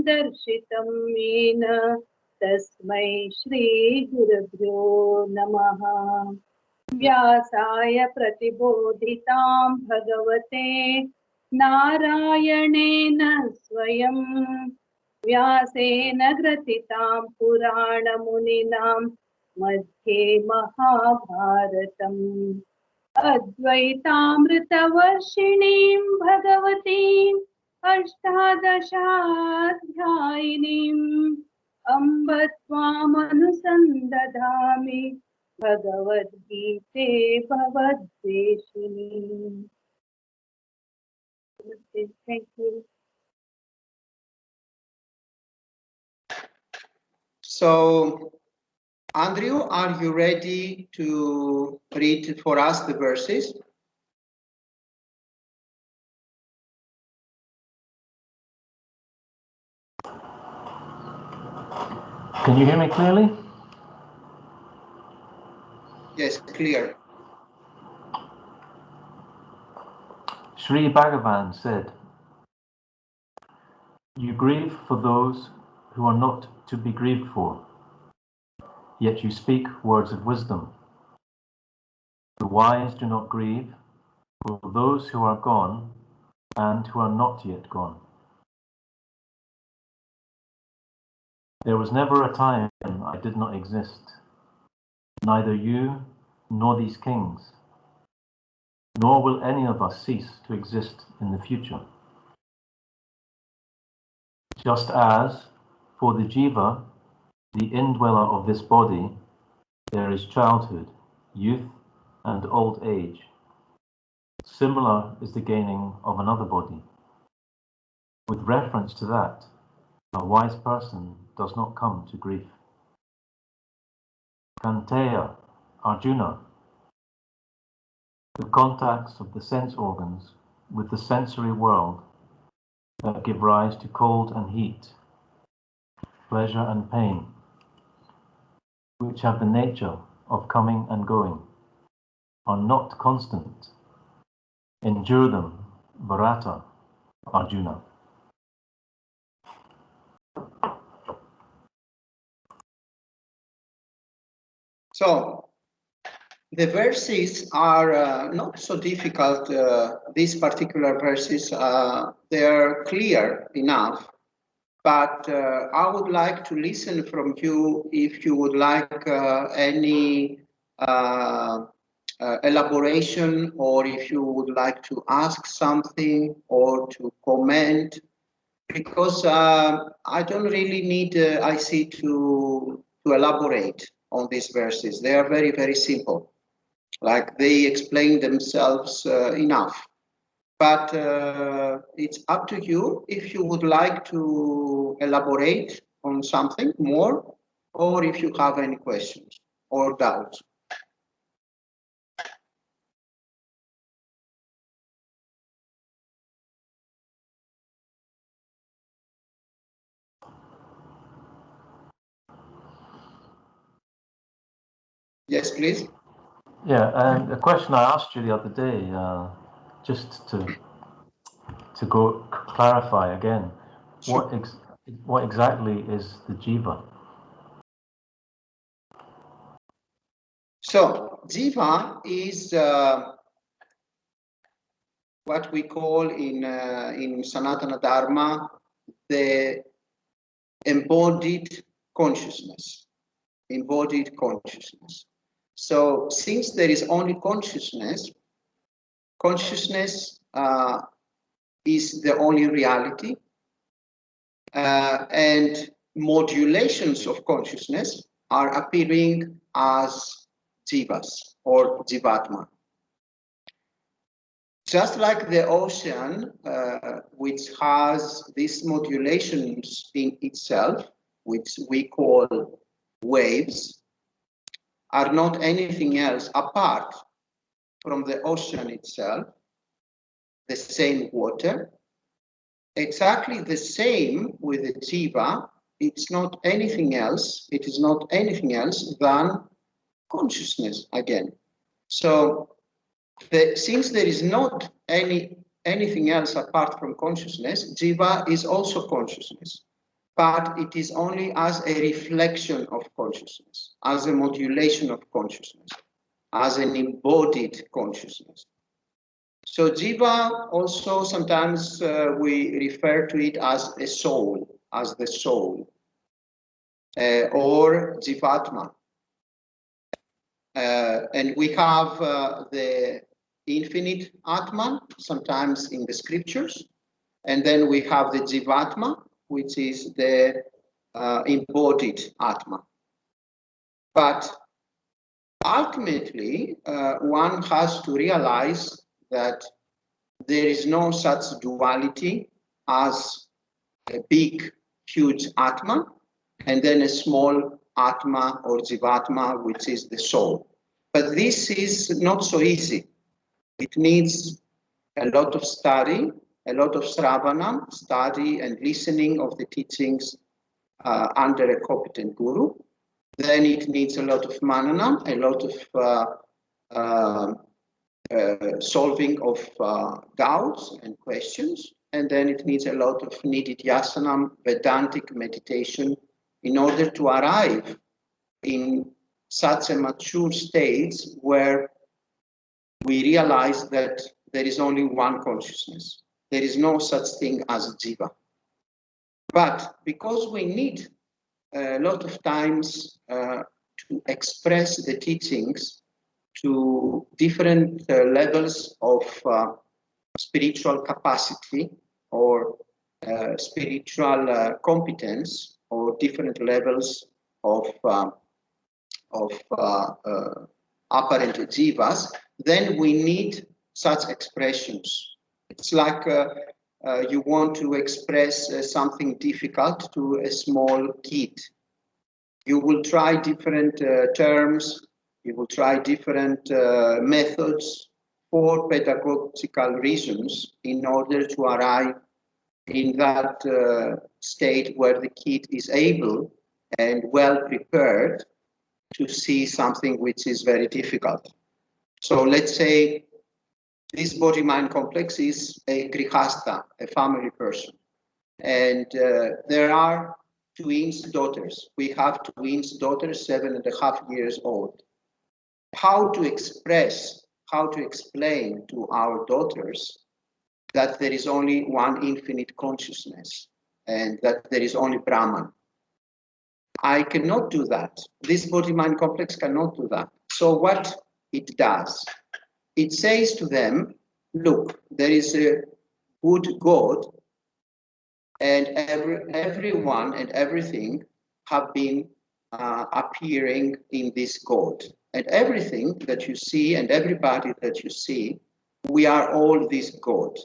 दर्शितं येन तस्मै श्रीगुरुभ्यो नमः। व्यासाय प्रतिबोधितां भगवते नारायणेन स्वयं व्यासेन ग्रथितां पुराणमुनिनां मध्ये महाभारतम् अद्वैतामृतवर्षिणीं भगवतीम् अष्टादशाध्यायिनीम् अम्ब त्वामनुसन्दधामि भगवद्गीते भवद्वेषिणी। Thank you. So, Andrew, are you ready to read for us the verses? Can you hear me clearly? Yes, clear. Sri Bhagavan said, "You grieve for those who are not to be grieved for, yet you speak words of wisdom. The wise do not grieve for those who are gone and who are not yet gone." There was never a time I did not exist, neither you nor these kings, nor will any of us cease to exist in the future. Just as for the jiva, the indweller of this body, there is childhood, youth, and old age. Similar is the gaining of another body. With reference to that, a wise person does not come to grief. Kaunteya, Arjuna, the contacts of the sense organs with the sensory world that give rise to cold and heat, pleasure and pain, which have the nature of coming and going, are not constant. Endure them, Bharata, Arjuna. So, the verses are not so difficult. These particular verses, they are clear enough. But I would like to listen from you if you would like any elaboration, or if you would like to ask something or to comment, because I don't really need, I see, to elaborate on these verses. They are very, very simple. Like, they explain themselves enough. But it's up to you if you would like to elaborate on something more, or if you have any questions or doubts. Yes, please. Yeah, and a question I asked you the other day, just to go clarify again, Sure. what exactly is the jiva? So, jiva is what we call in Sanatana Dharma the embodied consciousness. Embodied consciousness. So, since there is only consciousness, consciousness is the only reality, and modulations of consciousness are appearing as jivas or jivatma. Just like the ocean, which has these modulations in itself, which we call waves, are not anything else apart from the ocean itself, the same water. Exactly the same with the jiva. It's not anything else. It is not anything else than consciousness again. So, since there is not any anything else apart from consciousness, jiva is also consciousness, but it is only as a reflection of consciousness, as a modulation of consciousness, as an embodied consciousness. So jiva also sometimes we refer to it as a soul, as the soul, or jivatma. And we have the infinite Atman, sometimes in the scriptures, and then we have the jivatma, which is the embodied Atma. But ultimately, one has to realize that there is no such duality as a big, huge Atma, and then a small Atma or Jivatma, which is the soul. But this is not so easy. It needs a lot of study, a lot of sravanam, study and listening of the teachings under a competent guru. Then it needs a lot of mananam, a lot of solving of doubts and questions. And then it needs a lot of nididhyasanam, Vedantic meditation, in order to arrive in such a mature stage where we realize that there is only one consciousness. There is no such thing as jiva. But because we need a lot of times to express the teachings to different levels of spiritual capacity or spiritual competence, or different levels of apparent jivas, then we need such expressions. It's like you want to express something difficult to a small kid. You will try different terms, you will try different methods for pedagogical reasons in order to arrive in that state where the kid is able and well prepared to see something which is very difficult. So let's say this body-mind complex is a grihasta, a family person. And there are twins daughters. We have twins daughters, 7.5 years old. How to express, how to explain to our daughters that there is only one infinite consciousness and that there is only Brahman. I cannot do that. This body-mind complex cannot do that. So what it does, it says to them, look, there is a good God, and everyone and everything have been appearing in this God. And everything that you see and everybody that you see, we are all this God.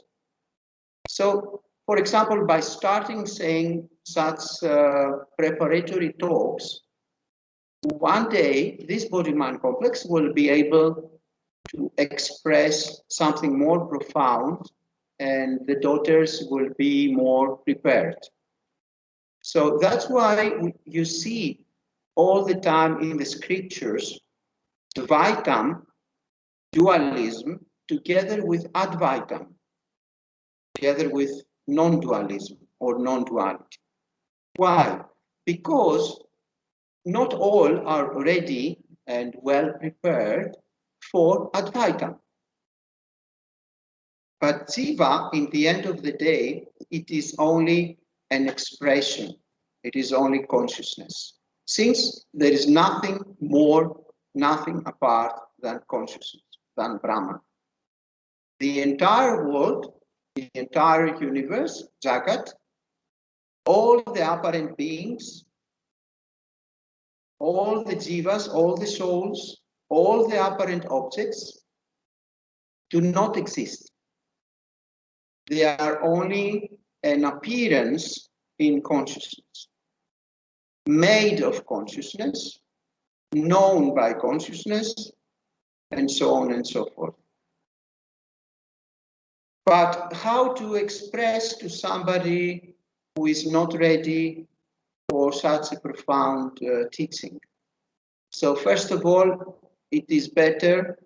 So, for example, by starting saying such preparatory talks, one day this body-mind complex will be able to express something more profound, and the daughters will be more prepared. So that's why you see all the time in the scriptures Dvaitam, dualism, together with Advaitam, together with non-dualism or non-duality. Why? Because not all are ready and well prepared for Advaitam. But jiva, in the end of the day, it is only an expression. It is only consciousness. Since there is nothing more, nothing apart than consciousness, than Brahman. The entire world, the entire universe, Jagat, all the apparent beings, all the jivas, all the souls, all the apparent objects do not exist. They are only an appearance in consciousness, made of consciousness, known by consciousness, and so on and so forth. But how to express to somebody who is not ready for such a profound teaching? So first of all, it is better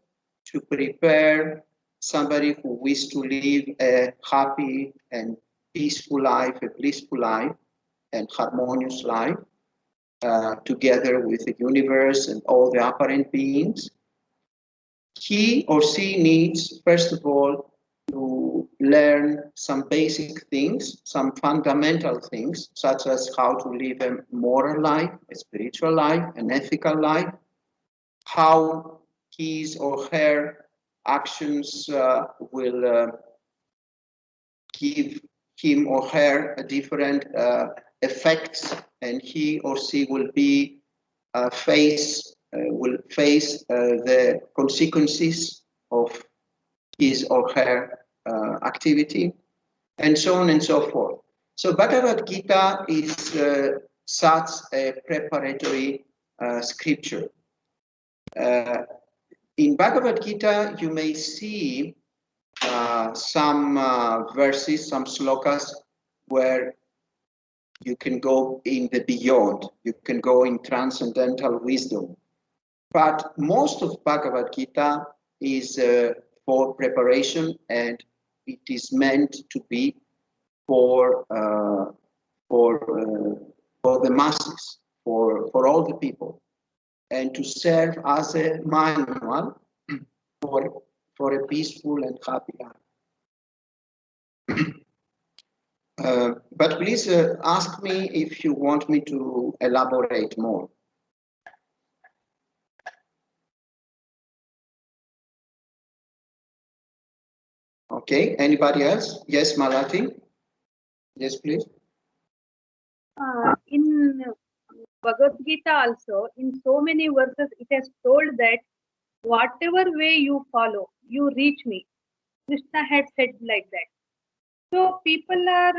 to prepare somebody who wishes to live a happy and peaceful life, a blissful life, and harmonious life, together with the universe and all the apparent beings, he or she needs, first of all, to learn some basic things, some fundamental things, such as how to live a moral life, a spiritual life, an ethical life, how his or her actions will give him or her a different effects, and he or she will be will face the consequences of his or her activity, and so on and so forth. So Bhagavad Gita is such a preparatory scripture. In Bhagavad Gita, you may see some verses, some slokas, where you can go in the beyond, you can go in transcendental wisdom. But most of Bhagavad Gita is for preparation, and it is meant to be for the masses, for all the people, and to serve as a manual for a peaceful and happy life. But please ask me if you want me to elaborate more. Okay, anybody else? Yes, Malati? Yes, please. In Bhagavad Gita also, in so many verses, it has told that whatever way you follow, you reach me. Krishna had said like that. So people are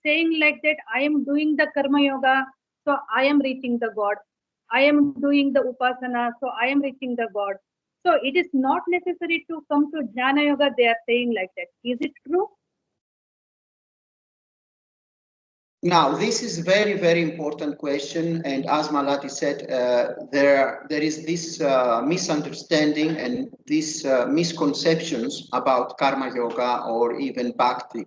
saying like that, I am doing the karma yoga, so I am reaching the God. I am doing the upasana, so I am reaching the God. So it is not necessary to come to jnana yoga, they are saying like that. Is it true? Now, this is very, very important question, and as Malati said, there is this misunderstanding and these misconceptions about karma yoga or even bhakti.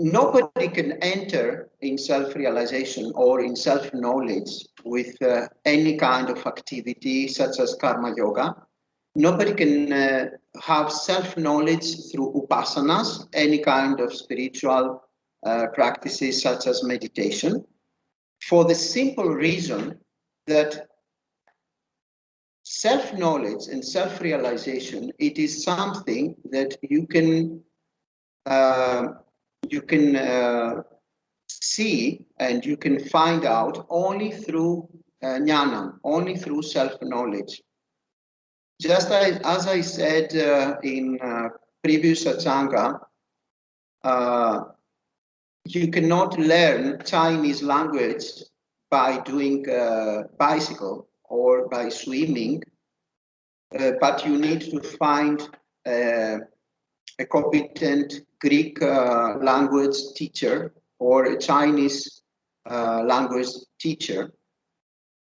Nobody can enter in self-realization or in self-knowledge with any kind of activity such as karma yoga. Nobody can have self-knowledge through upasanas, any kind of spiritual practices such as meditation, for the simple reason that self-knowledge and self-realization, it is something that you can see and you can find out only through jnana, only through self-knowledge. Just as I said in previous Satsanga, you cannot learn Chinese language by doing bicycle or by swimming, but you need to find a competent Greek language teacher or a Chinese language teacher.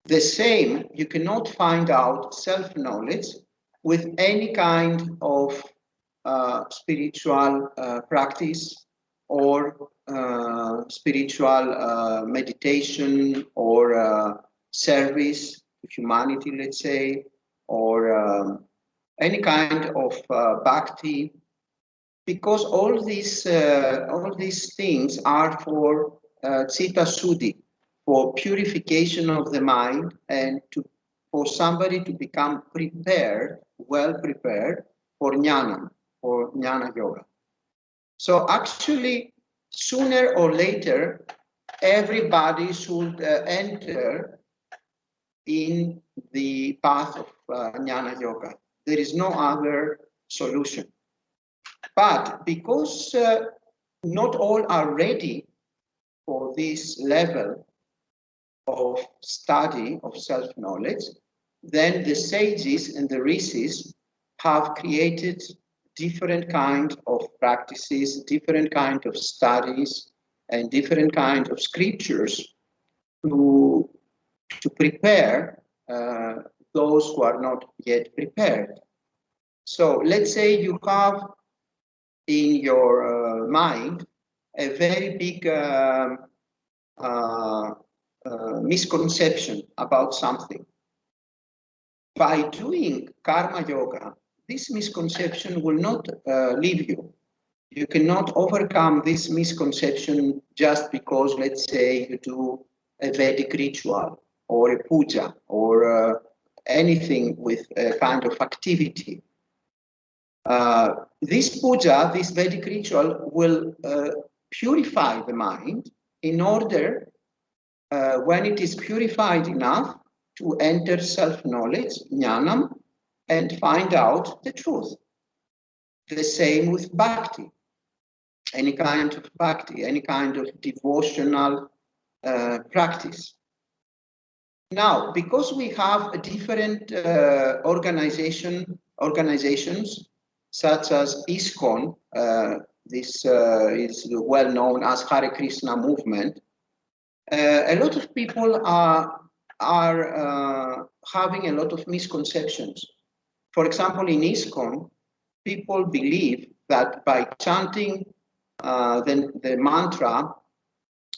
The same, you cannot find out self-knowledge with any kind of spiritual practice or spiritual meditation or service to humanity, let's say, or any kind of bhakti, because all these things are for chitta suddhi, for purification of the mind, and for somebody to become prepared, well prepared for jnana yoga. So actually, sooner or later, everybody should enter in the path of jnana yoga. There is no other solution. But because not all are ready for this level of study of self-knowledge, then the sages and the rishis have created different kind of practices, different kind of studies, and different kind of scriptures to prepare those who are not yet prepared. So let's say you have in your mind a very big misconception about something. By doing karma yoga, this misconception will not leave you. You cannot overcome this misconception just because, let's say, you do a Vedic ritual or a puja or anything with a kind of activity. This puja, this Vedic ritual, will purify the mind in order, when it is purified enough, to enter self-knowledge, jnanam, and find out the truth. The same with bhakti. Any kind of bhakti, any kind of devotional practice. Now, because we have different organizations, such as ISKCON, this is well known as Hare Krishna movement, a lot of people are having a lot of misconceptions. For example, in ISKCON, people believe that by chanting the mantra,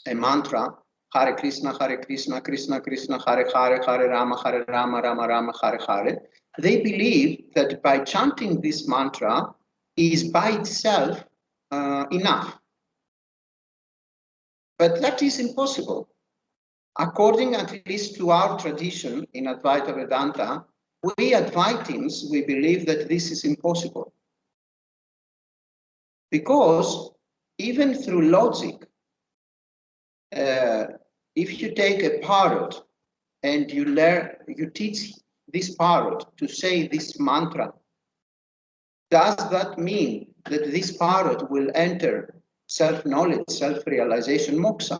a mantra, Hare Krishna, Krishna Krishna, Hare Hare, Hare Rama, Rama Rama, Hare Hare, they believe that by chanting this mantra is by itself enough. But that is impossible. According at least to our tradition in Advaita Vedanta, we Advaitins, we believe that this is impossible. Because even through logic, if you take a parrot and you teach this parrot to say this mantra, does that mean that this parrot will enter self-knowledge, self-realization, moksha?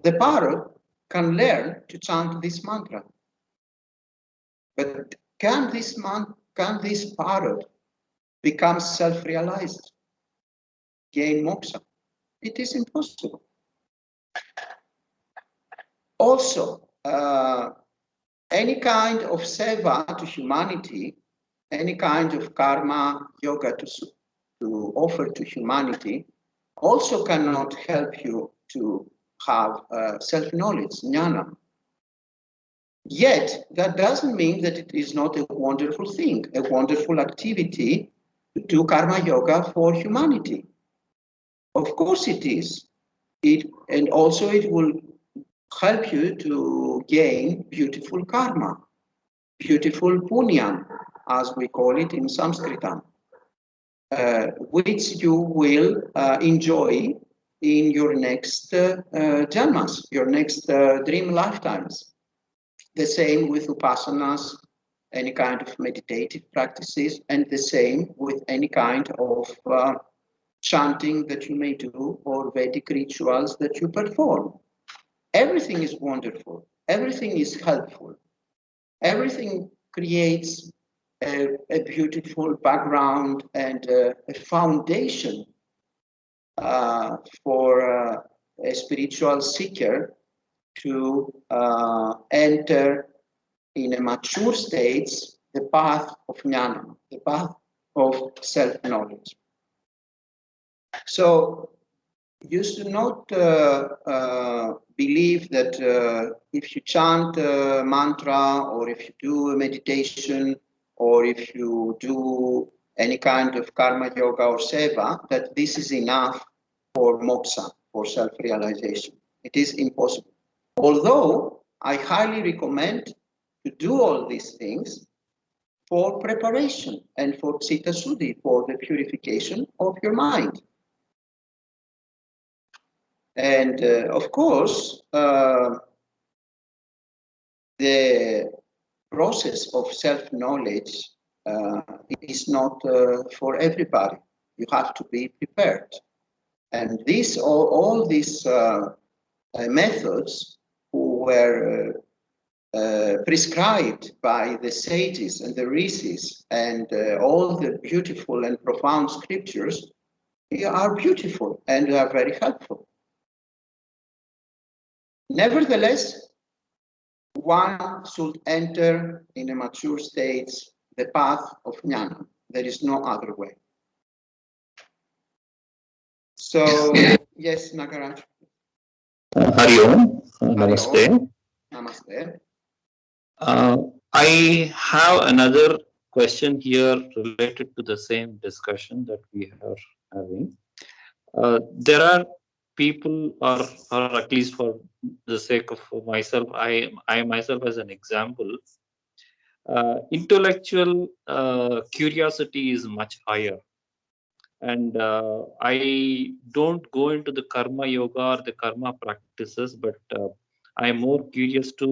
The parrot can learn to chant this mantra. But can this parrot become self-realized, gain moksha? It is impossible. Also, any kind of seva to humanity, any kind of karma yoga to offer to humanity, also cannot help you to have self-knowledge, jnana. Yet, that doesn't mean that it is not a wonderful thing, a wonderful activity to do karma yoga for humanity. Of course it is. And also it will help you to gain beautiful karma, beautiful punyam, as we call it in Sanskritam, which you will enjoy in your next janmas, your next dream lifetimes. The same with upasanas, any kind of meditative practices, and the same with any kind of chanting that you may do or Vedic rituals that you perform. Everything is wonderful. Everything is helpful. Everything creates a beautiful background and a foundation for a spiritual seeker to enter in a mature state the path of jnana, the path of self-knowledge. So you should not believe that if you chant a mantra or if you do a meditation or if you do any kind of karma yoga or seva, that this is enough for moksha, for self-realization. It is impossible. Although I highly recommend to do all these things for preparation and for citta suddhi, for the purification of your mind. And of course, the process of self-knowledge is not for everybody. You have to be prepared. And all these methods who were prescribed by the sages and the rishis and all the beautiful and profound scriptures are beautiful and are very helpful. Nevertheless, one should enter in a mature state the path of jnana. There is no other way. So, yes, Nagaraj. Hari Om. Hari Namaste. Om. Namaste. I have another question here related to the same discussion that we are having. There are people, or at least for the sake of myself, I myself as an example, intellectual curiosity is much higher. And I don't go into the karma yoga or the karma practices, but I'm more curious to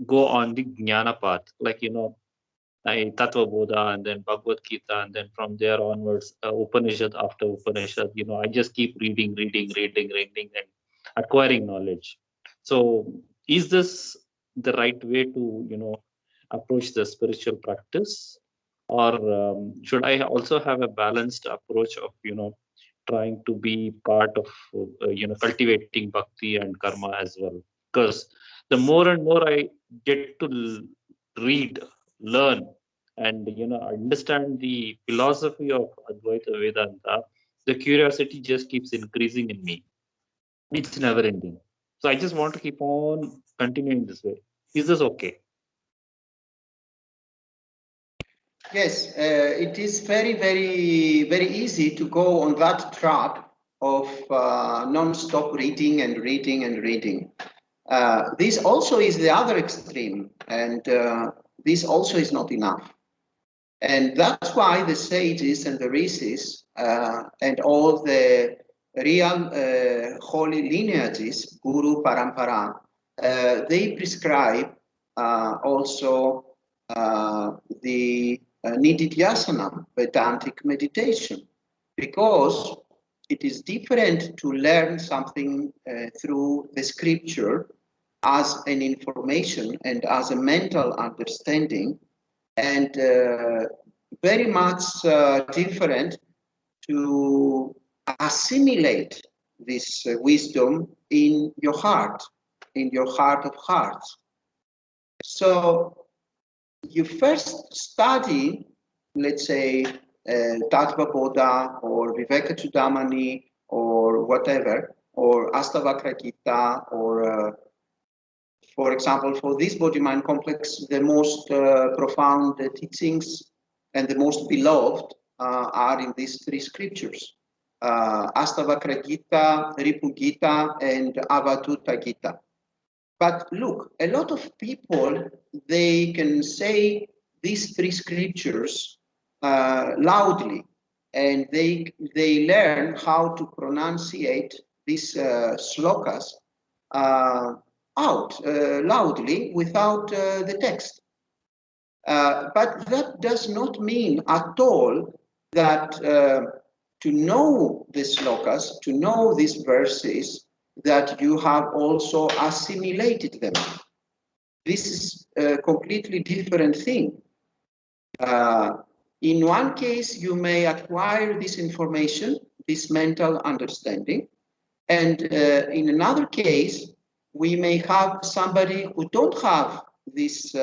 go on the jnana path, like, Tattva Bodha and then Bhagavad Gita, and then from there onwards, Upanishad after Upanishad, I just keep reading, and acquiring knowledge. So, is this the right way to, approach the spiritual practice? Or should I also have a balanced approach of, trying to be part of, cultivating bhakti and karma as well? Because the more and more I get to read, learn, and understand the philosophy of Advaita Vedanta, the curiosity just keeps increasing in me. It's never ending. So I just want to keep on continuing this way. Is this okay? Yes, it is very, very easy to go on that trap of non-stop reading and reading and reading. This also is the other extreme, and this also is not enough. And that's why the sages and the rishis and all the real holy lineages, Guru Parampara, they prescribe also the Nididhyasana, Vedantic meditation, because it is different to learn something through the scripture as an information and as a mental understanding, and very much different to assimilate this wisdom in your heart of hearts. So you first study, let's say, Tattva Bodha or Viveka Chudamani or whatever, or Astavakra Gita, or for example, for this body-mind complex, the most profound teachings and the most beloved are in these three scriptures: Astavakra Gita, Ripu Gita, and Avadhuta Gita. But look, a lot of people, they can say these three scriptures loudly, and they learn how to pronunciate these slokas out loudly without the text. But that does not mean at all that to know the slokas, to know these verses, that you have also assimilated them. This is a completely different thing. In one case, you may acquire this information, this mental understanding, and in another case, we may have somebody who don't have this,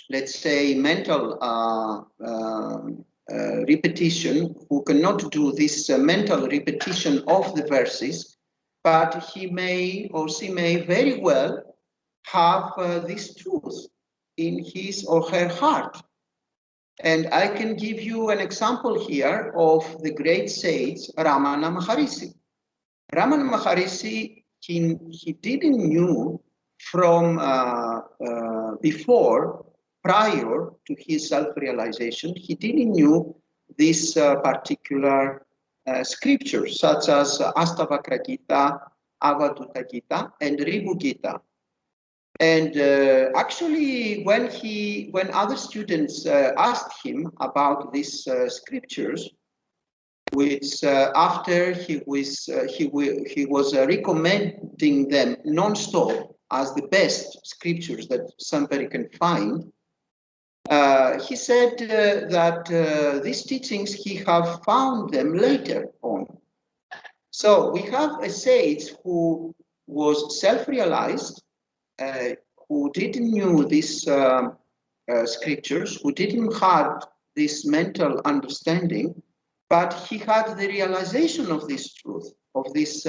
let's say, mental repetition, who cannot do this mental repetition of the verses, but he may or she may very well have this truth in his or her heart. And I can give you an example here of the great sage Ramana Maharishi. Ramana Maharishi, he didn't knew from before, prior to his self-realization, he didn't knew this particular scriptures, such as Astavakra Gita, Avadhuta Gita, and Ribu Gita. And actually, when other students asked him about these scriptures, which after he was recommending them non-stop as the best scriptures that somebody can find, he said that these teachings he have found them later on. So we have a sage who was self-realized, who didn't knew this scriptures, who didn't have this mental understanding, but he had the realization of this truth, of this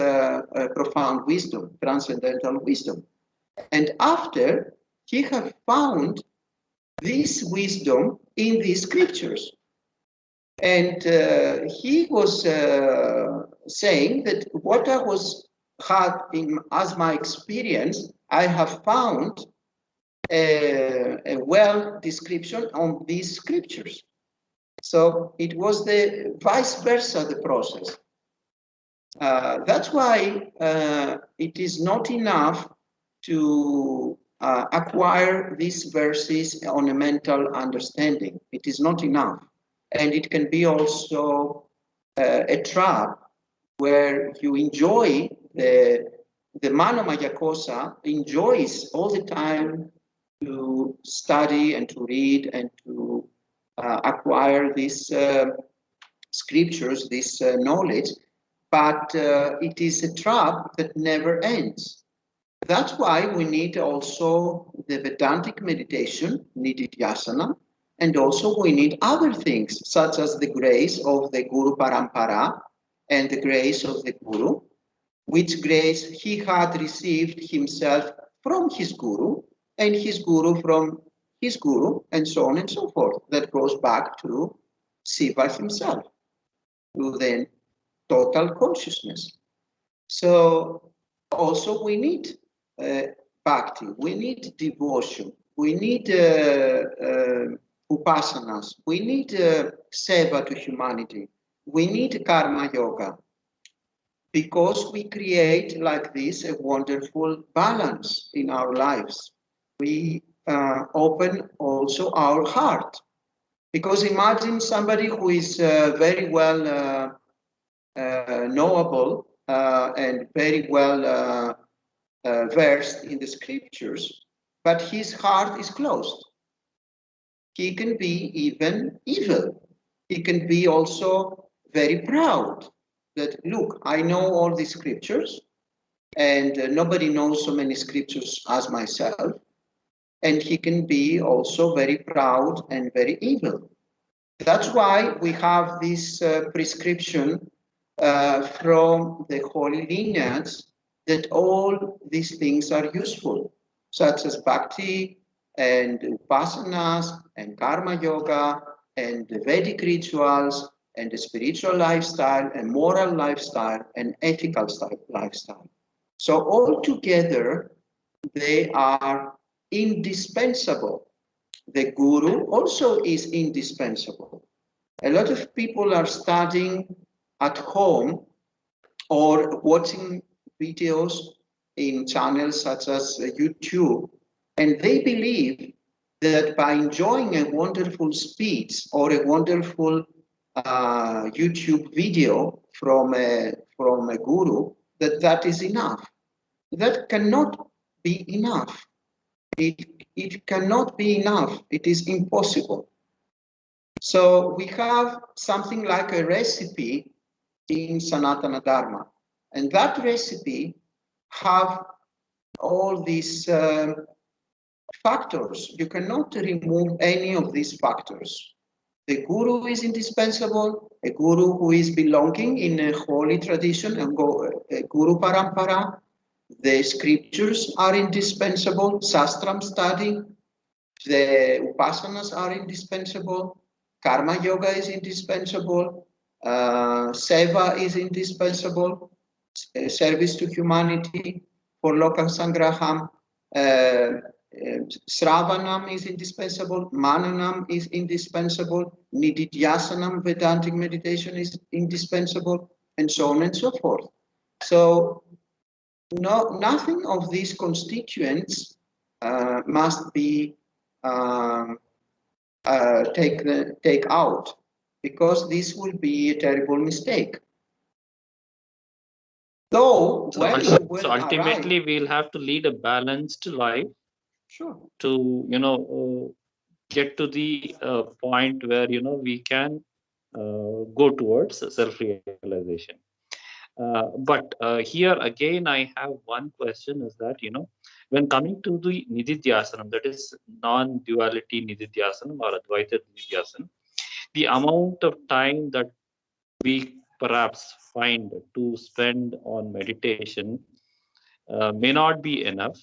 profound wisdom, transcendental wisdom. And after, he had found this wisdom in these scriptures. And he was saying that what I had as my experience, I have found a well description on these scriptures. So it was the vice versa, the process. That's why it is not enough to acquire these verses on a mental understanding. It is not enough. And it can be also a trap where you enjoy the Manomaya Kosa enjoys all the time to study and to read and to acquire these scriptures, this knowledge, but it is a trap that never ends. That's why we need also the Vedantic meditation, nididhyasana, and also we need other things, such as the grace of the Guru Parampara and the grace of the Guru, which grace he had received himself from his Guru, and his Guru from his Guru, and so on and so forth. That goes back to Shiva himself, to the total consciousness. So also we need bhakti, we need devotion, we need upasanas, we need seva to humanity, we need karma yoga, because we create like this a wonderful balance in our lives. We open also our heart, because imagine somebody who is very well knowable and very well versed in the scriptures, but his heart is closed. He can be even evil. He can be also very proud that, look, I know all the scriptures, and nobody knows so many scriptures as myself. And he can be also very proud and very evil. That's why we have this prescription from the holy lineage that all these things are useful, such as bhakti and upasanas and karma yoga and the Vedic rituals and the spiritual lifestyle and moral lifestyle and ethical lifestyle. So all together, they are indispensable. The Guru also is indispensable. A lot of people are studying at home or watching videos in channels such as YouTube, and they believe that by enjoying a wonderful speech or a wonderful YouTube video from a guru, that is enough. That cannot be enough. It cannot be enough. It is impossible. So we have something like a recipe in Sanatana Dharma, and that recipe have all these factors. You cannot remove any of these factors. The Guru is indispensable, a Guru who is belonging in a holy tradition, a Guru Parampara. The scriptures are indispensable, Sastram study, the Upasanas are indispensable, Karma Yoga is indispensable, Seva is indispensable, service to humanity for Loka Sangraham, Sravanam is indispensable, Mananam is indispensable, Nididhyasanam, Vedantic meditation is indispensable, and so on and so forth. So nothing of these constituents must be take out, because this will be a terrible mistake. Though, So ultimately, we'll have to lead a balanced life. Sure. To get to the point where we can go towards self-realization. But here again, I have one question is that, when coming to the Nididhyasanam, that is non-duality Nididhyasanam or Advaita Nididhyasanam, the amount of time that we perhaps find to spend on meditation may not be enough.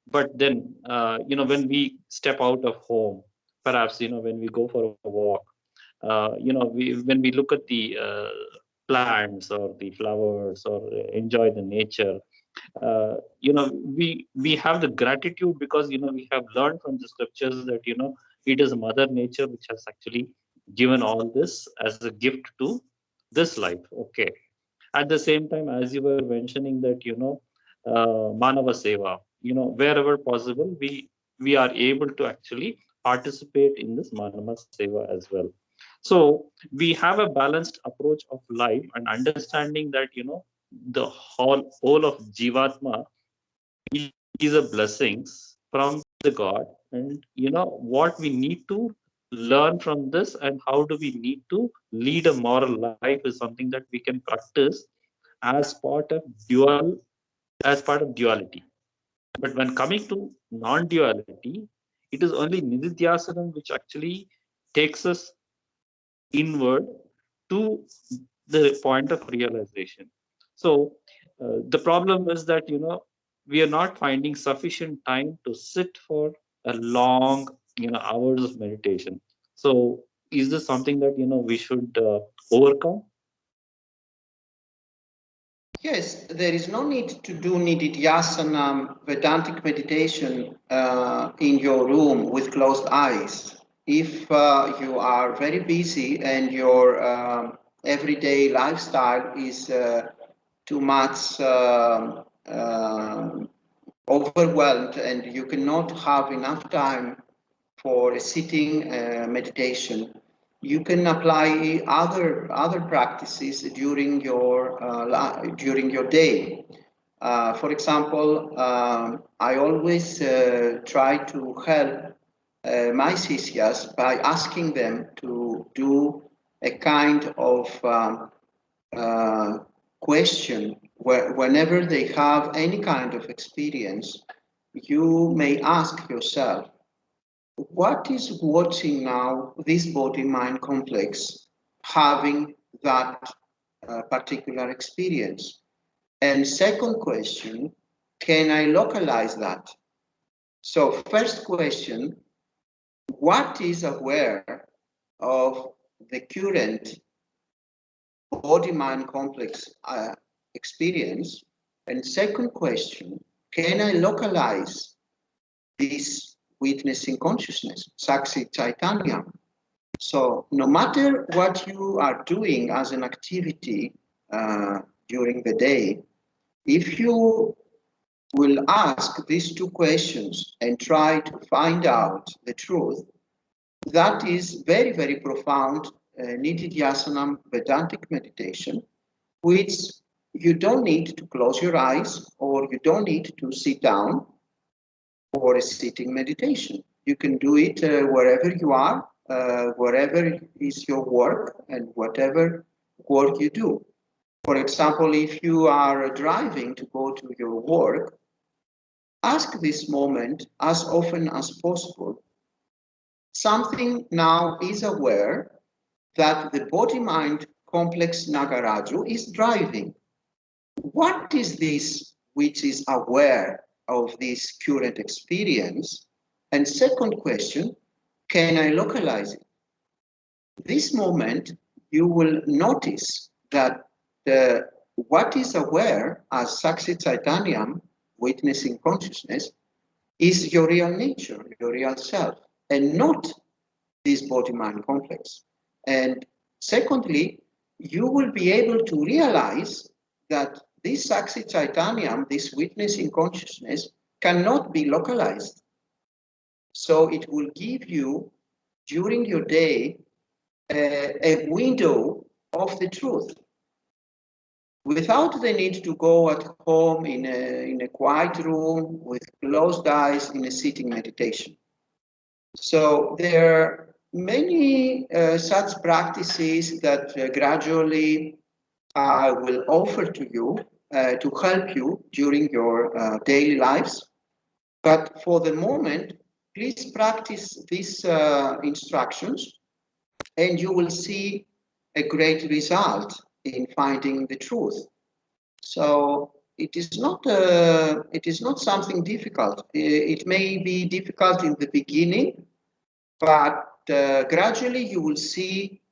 But then, when we step out of home, perhaps, when we go for a walk, when we look at the plants or the flowers or enjoy the nature, we have the gratitude because we have learned from the scriptures that it is Mother Nature which has actually given all this as a gift to this life. Okay. At the same time, as you were mentioning that Manava Seva, wherever possible, we are able to actually participate in this Manava Seva as well. So we have a balanced approach of life and understanding that the whole of Jivatma is a blessings from the God, and what we need to learn from this and how do we need to lead a moral life is something that we can practice as part of duality. But when coming to non-duality, it is only Nididhyasanam which actually takes us inward to the point of realization. So the problem is that we are not finding sufficient time to sit for a long hours of meditation. So is this something that we should overcome? Yes, there is no need to do Nididhyasana Vedantic meditation in your room with closed eyes. If you are very busy and your everyday lifestyle is too much overwhelmed and you cannot have enough time for a sitting meditation, you can apply other practices during your day. For example, I always try to help my sishyas by asking them to do a kind of question whenever they have any kind of experience. You may ask yourself, what is watching now this body-mind complex having that particular experience? And second question, can I localize that? So first question, what is aware of the current body-mind complex experience? And second question, can I localize this witnessing consciousness, Satschitananda? So no matter what you are doing as an activity during the day, if you will ask these two questions and try to find out the truth, that is very, very profound Nididhyasanam Vedantic meditation, which you don't need to close your eyes or you don't need to sit down for a sitting meditation. You can do it wherever you are, wherever is your work and whatever work you do. For example, if you are driving to go to your work, ask this moment as often as possible. Something now is aware that the body-mind complex Nagaraju is driving. What is this which is aware of this current experience? And second question, can I localize it? This moment, you will notice that what is aware as Satschitananda, witnessing consciousness, is your real nature, your real self, and not this body-mind complex. And secondly, you will be able to realize that this Satschitananda, this witnessing consciousness, cannot be localized. So it will give you, during your day, a window of the truth, without the need to go at home in a quiet room with closed eyes in a sitting meditation. So there are many such practices that gradually I will offer to you to help you during your daily lives. But for the moment, please practice these instructions and you will see a great result in finding the truth. So it is not something difficult. It may be difficult in the beginning, but gradually you will see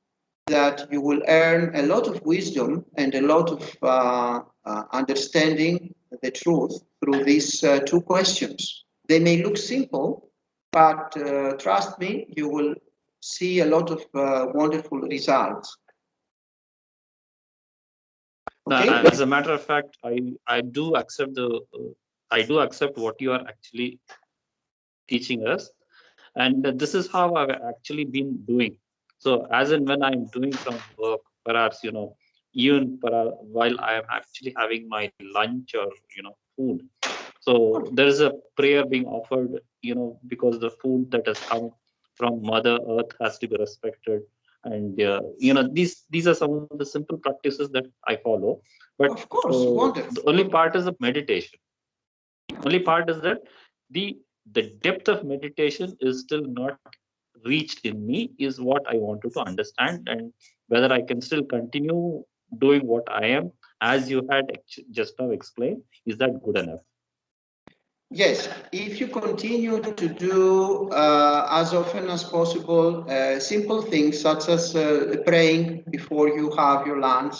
that you will earn a lot of wisdom and a lot of understanding the truth through these two questions. They may look simple, but trust me, you will see a lot of wonderful results. Okay? As a matter of fact, I do accept what you are actually teaching us, and this is how I've actually been doing. So as and when I'm doing some work, perhaps even while I am actually having my lunch or food, so there is a prayer being offered, because the food that has come from Mother Earth has to be respected, and these are some of the simple practices that I follow. But of course, wonderful. The only part is the meditation. Only part is that the depth of meditation is still not reached in me, is what I wanted to understand, and whether I can still continue doing what I am, as you had just now explained. Is that good enough? Yes, if you continue to do as often as possible simple things such as praying before you have your lunch,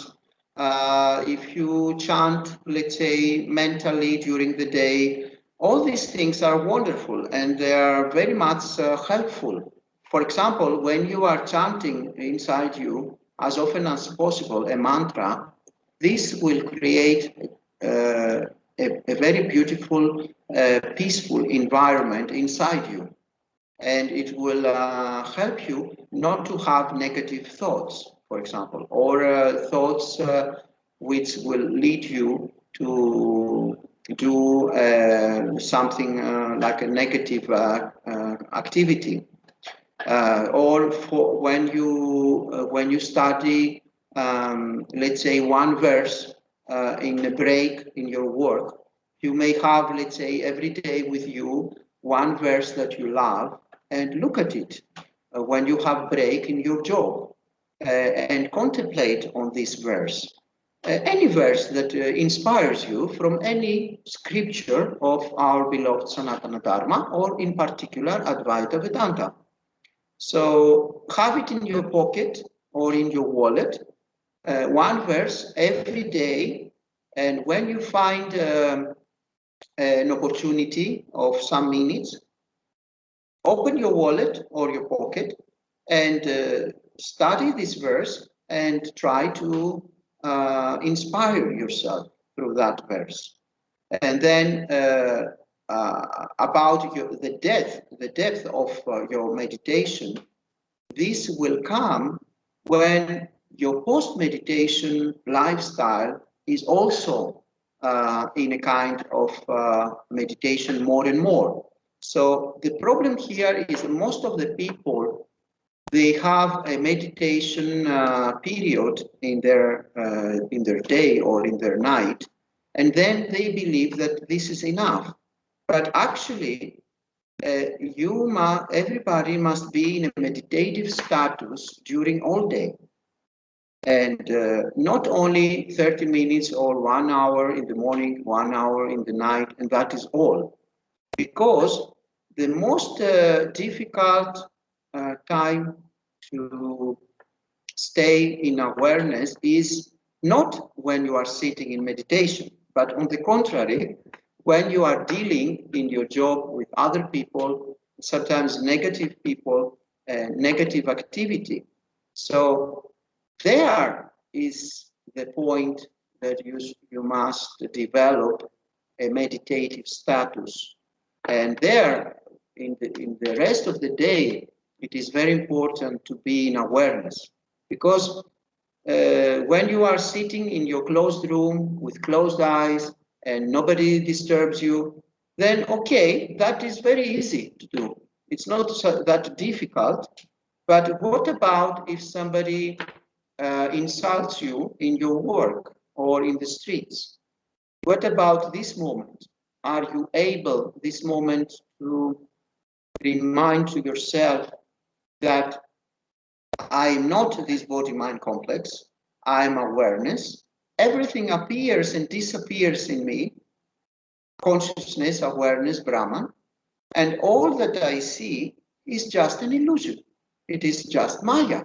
if you chant, let's say, mentally during the day, all these things are wonderful and they are very much helpful. For example, when you are chanting inside you as often as possible a mantra, this will create a very beautiful, peaceful environment inside you. And it will help you not to have negative thoughts, for example, or thoughts which will lead you to do something like a negative activity. Or for when you study, let's say, one verse in a break in your work, you may have, let's say, every day with you one verse that you love, and look at it when you have break in your job, and contemplate on this verse. Any verse that inspires you from any scripture of our beloved Sanatana Dharma, or in particular Advaita Vedanta. So have it in your pocket or in your wallet, one verse every day, and when you find an opportunity of some minutes, open your wallet or your pocket and study this verse and try to inspire yourself through that verse. And then about the depth of your meditation, this will come when your post-meditation lifestyle is also in a kind of meditation more and more. So the problem here is most of the people, they have a meditation period in their day or in their night, and then they believe that this is enough. But actually, everybody must be in a meditative status during all day, and not only 30 minutes or 1 hour in the morning, 1 hour in the night, and that is all. Because the most difficult time to stay in awareness is not when you are sitting in meditation, but on the contrary, when you are dealing in your job with other people, sometimes negative people, negative activity. So there is the point that you must develop a meditative status. And there, in the rest of the day, it is very important to be in awareness. Because when you are sitting in your closed room with closed eyes and nobody disturbs you, then okay, that is very easy to do. It's not that difficult. But what about if somebody insults you in your work or in the streets? What about this moment? Are you able this moment to remind to yourself that I'm not this body-mind complex, I'm awareness, everything appears and disappears in me, consciousness, awareness, Brahman, and all that I see is just an illusion. It is just Maya.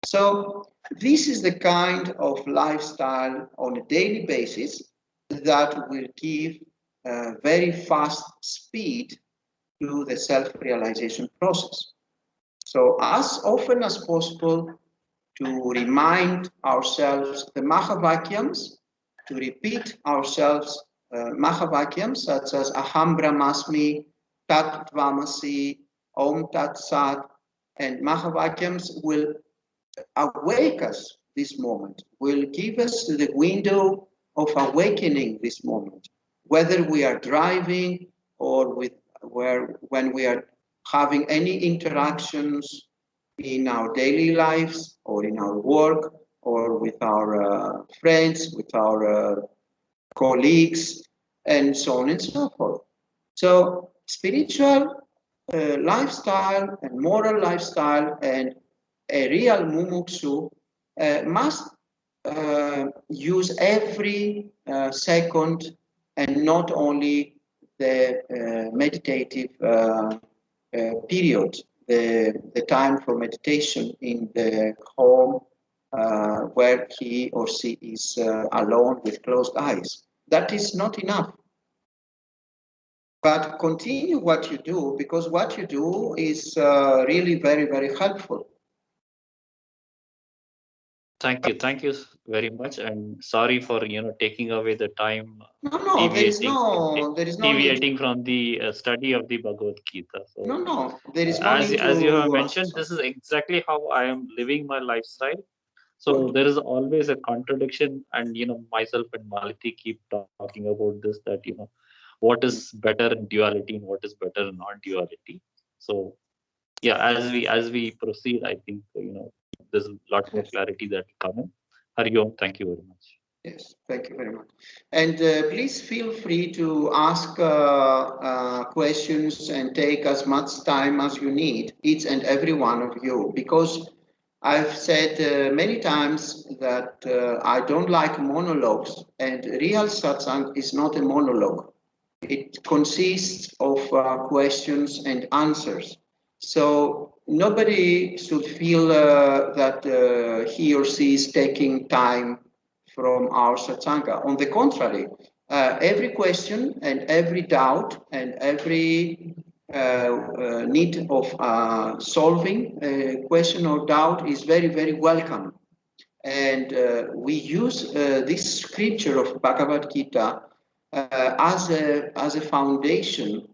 So this is the kind of lifestyle on a daily basis that will give very fast speed to the self-realization process. So as often as possible to remind ourselves the Mahavakyams, to repeat ourselves Mahavakyams such as Aham Brahmasmi, Tat Tvamasi, Om Tat Sat, and Mahavakyams will awake us this moment, will give us the window of awakening this moment, whether we are driving or when we are having any interactions in our daily lives or in our work or with our friends, with our colleagues, and so on and so forth. So spiritual lifestyle and moral lifestyle and a real mumuksu must use every second and not only the meditative period, the time for meditation in the home where he or she is alone with closed eyes. That is not enough. But continue what you do, because what you do is really very, very helpful. Thank you very much, and sorry for taking away the time, No, there is no deviating need. from the study of the Bhagavad Gita. So, No, there is no need as you have to. mentioned, this is exactly how I am living my lifestyle. So there is always a contradiction, and myself and Malati keep talking about this, that what is better in duality and what is better in non-duality. So yeah, as we proceed, I think there's a lot more clarity that will come in. Hari Om, thank you very much. Yes, thank you very much. And please feel free to ask questions and take as much time as you need, each and every one of you, because I've said many times that I don't like monologues, and real satsang is not a monologue. It consists of questions and answers. So nobody should feel that he or she is taking time from our satsanga. On the contrary, every question and every doubt and every need of solving a question or doubt is very, very welcome. And we use this scripture of Bhagavad Gita as a foundation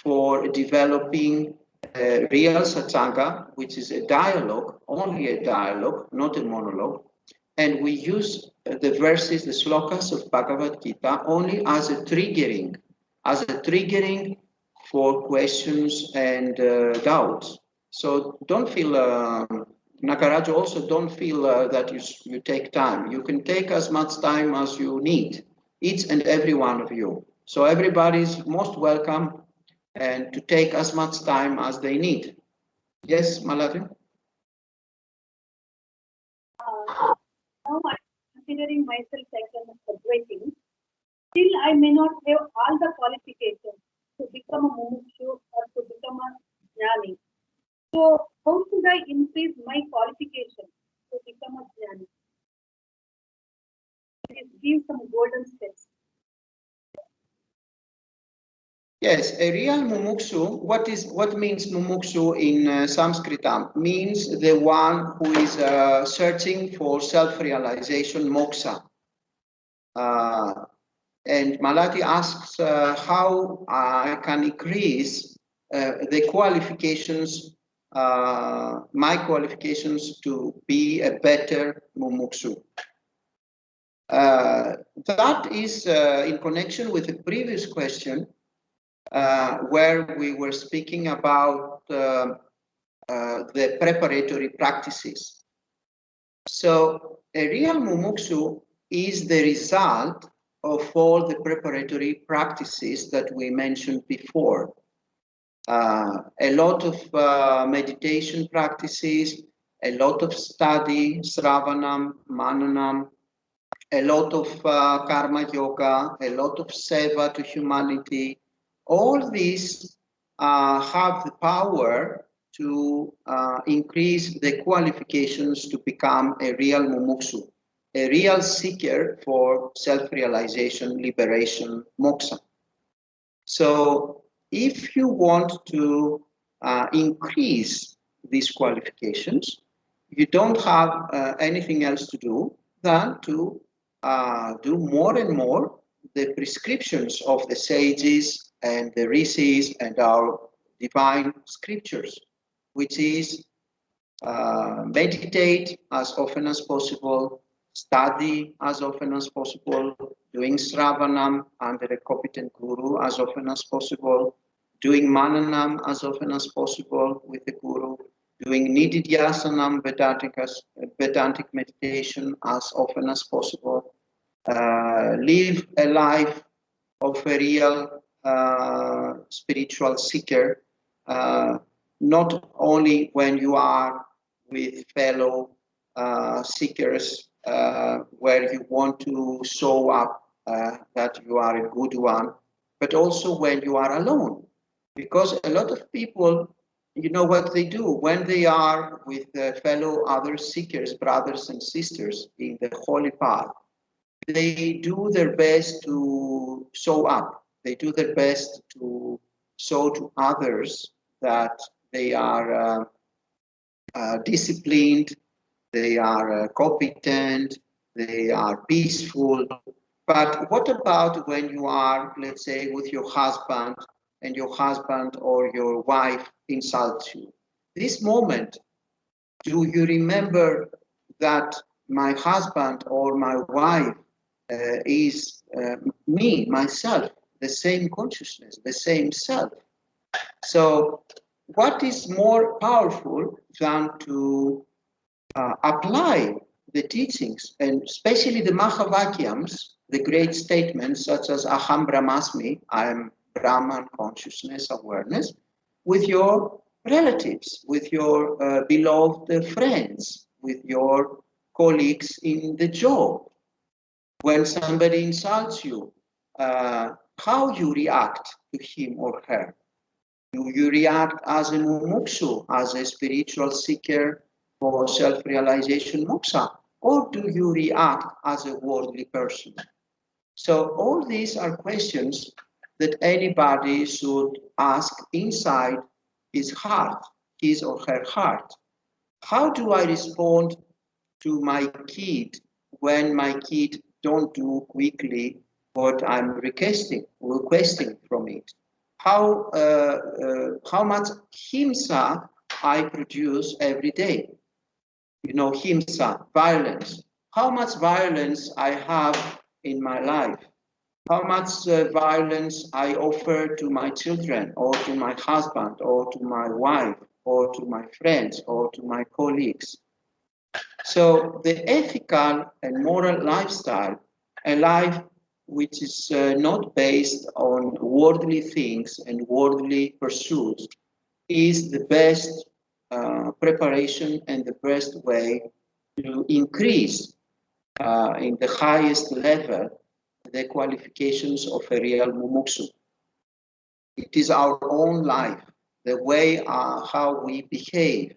for developing real satsanga, which is a dialogue, only a dialogue, not a monologue. And we use the verses, the slokas of Bhagavad Gita only as a triggering for questions and doubts. So don't feel, Nagaraj, also don't feel that you take time. You can take as much time as you need, each and every one of you. So everybody is most welcome and to take as much time as they need. Yes, Malati? Now I'm considering myself as an advising. Still, I may not have all the qualifications to become a mumukshu or to become a jnani. So, how should I increase my qualification to become a jnani? Please give some golden steps. Yes, a real mumukshu. What means mumukshu in Sanskritam? Means the one who is searching for self-realization, moksha. And Malati asks how I can increase the qualifications, my qualifications to be a better mumukshu. That is in connection with the previous question, where we were speaking about the preparatory practices. So a real mumuksu is the result of all the preparatory practices that we mentioned before. A lot of meditation practices, a lot of study, sravanam, mananam, a lot of karma yoga, a lot of seva to humanity. All these have the power to increase the qualifications to become a real mumuksu, a real seeker for self-realization, liberation, moksha. So if you want to increase these qualifications, you don't have anything else to do than to do more and more the prescriptions of the sages and the rishis and our divine scriptures, which is meditate as often as possible, study as often as possible, doing sravanam under a competent guru as often as possible, doing mananam as often as possible with the guru, doing nididhyasanam, Vedantic meditation as often as possible, live a life of a real spiritual seeker, not only when you are with fellow seekers where you want to show up that you are a good one, but also when you are alone. Because a lot of people, you know what they do when they are with fellow other seekers, brothers and sisters in the holy path. They do their best to show up. They do their best to show to others that they are disciplined, they are competent, they are peaceful. But what about when you are, let's say, with your husband and your husband or your wife insults you? This moment, do you remember that my husband or my wife is me, myself, the same consciousness, the same self? So what is more powerful than to apply the teachings, and especially the Mahavakyams, the great statements such as Aham Brahmasmi, I am Brahman consciousness awareness, with your relatives, with your beloved friends, with your colleagues in the job. When somebody insults you, how you react to him or her? Do you react as a mumuksu, as a spiritual seeker for self-realization moksha, or do you react as a worldly person? So all these are questions that anybody should ask inside his heart, his or her heart. How do I respond to my kid when my kid don't do quickly what I'm requesting from it? How much himsa I produce every day? You know, himsa, violence. How much violence I have in my life? How much violence I offer to my children or to my husband or to my wife or to my friends or to my colleagues? So the ethical and moral lifestyle, a life which is not based on worldly things and worldly pursuits, is the best preparation and the best way to increase in the highest level the qualifications of a real mumuksu. It is our own life, the way how we behave,